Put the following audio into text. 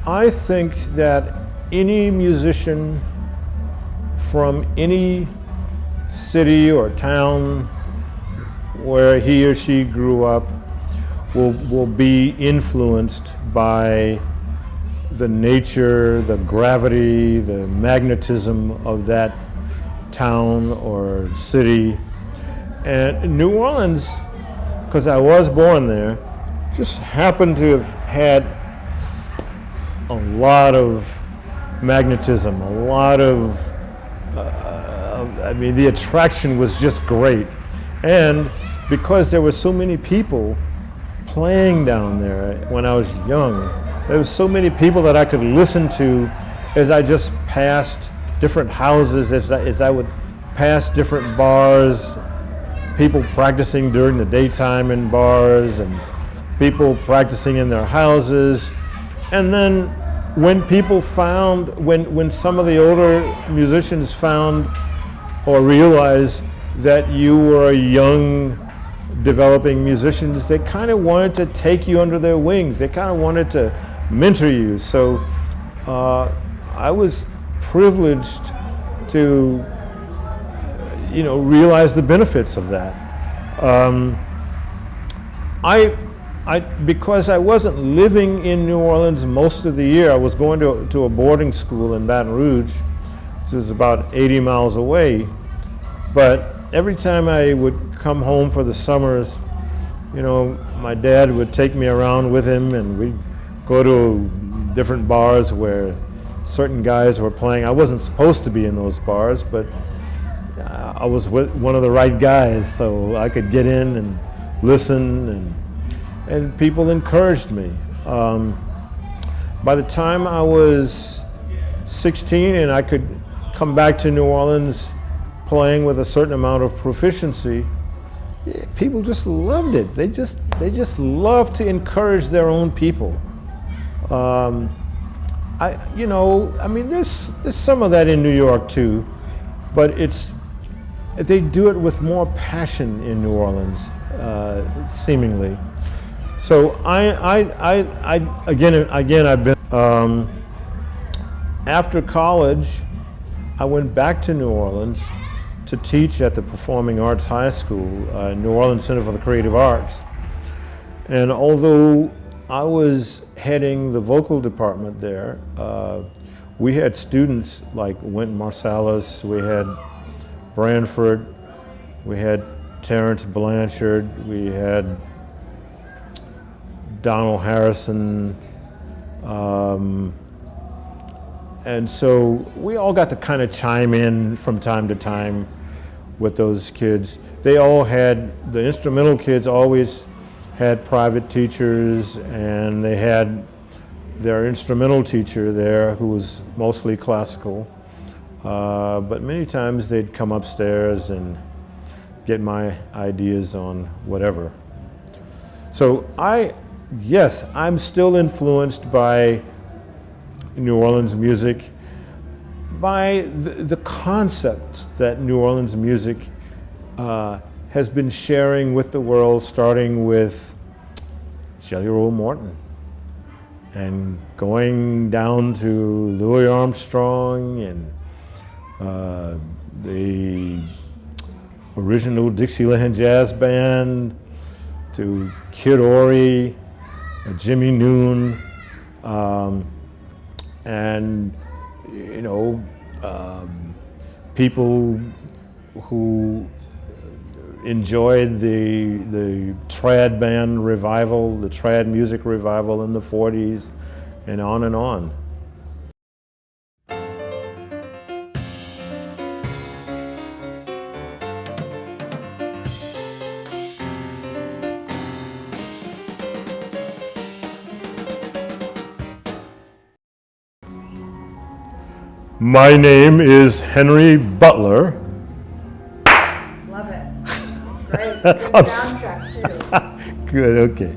I think that any musician from any city or town where he or she grew up will be influenced by the nature, the gravity, the magnetism of that town or city. And New Orleans, because I was born there, just happened to have had a lot of magnetism, a lot of, I mean, the attraction was just great. And because there were so many people playing down there when I was young, there was so many people that I could listen to as I just passed different houses, as I would pass different bars, people practicing during the daytime in bars and people practicing in their houses. And then when people found, when some of the older musicians found or realized that you were a young developing musicians, they kind of wanted to take you under their wings. They kind of wanted to mentor you. So I was privileged to, realize the benefits of that. Because I wasn't living in New Orleans most of the year, I was going to a boarding school in Baton Rouge, which was about 80 miles away. But every time I would come home for the summers, my dad would take me around with him and we'd go to different bars where certain guys were playing. I wasn't supposed to be in those bars, but I was with one of the right guys, so I could get in and listen, and people encouraged me. By the time I was 16 and I could come back to New Orleans playing with a certain amount of proficiency, people just loved it. They just love to encourage their own people. There's some of that in New York too, but they do it with more passion in New Orleans, seemingly. So I've been, after college, I went back to New Orleans to teach at the Performing Arts High School, New Orleans Center for the Creative Arts. And although I was heading the vocal department there, we had students like Wynton Marsalis, we had Branford, we had Terrence Blanchard, we had Donald Harrison, and so we all got to kind of chime in from time to time with those kids. They all had, the instrumental kids always had private teachers, and they had their instrumental teacher there who was mostly classical, but many times they'd come upstairs and get my ideas on whatever. So yes, I'm still influenced by New Orleans music, by the concept that New Orleans music has been sharing with the world, starting with Jelly Roll Morton and going down to Louis Armstrong and the original Dixieland Jazz Band, to Kid Ory, Jimmy Noon, and people who enjoyed the trad band revival, the trad music revival in the 40s, and on and on. My name is Henry Butler. Love it. Great. Good soundtrack too. Good, okay.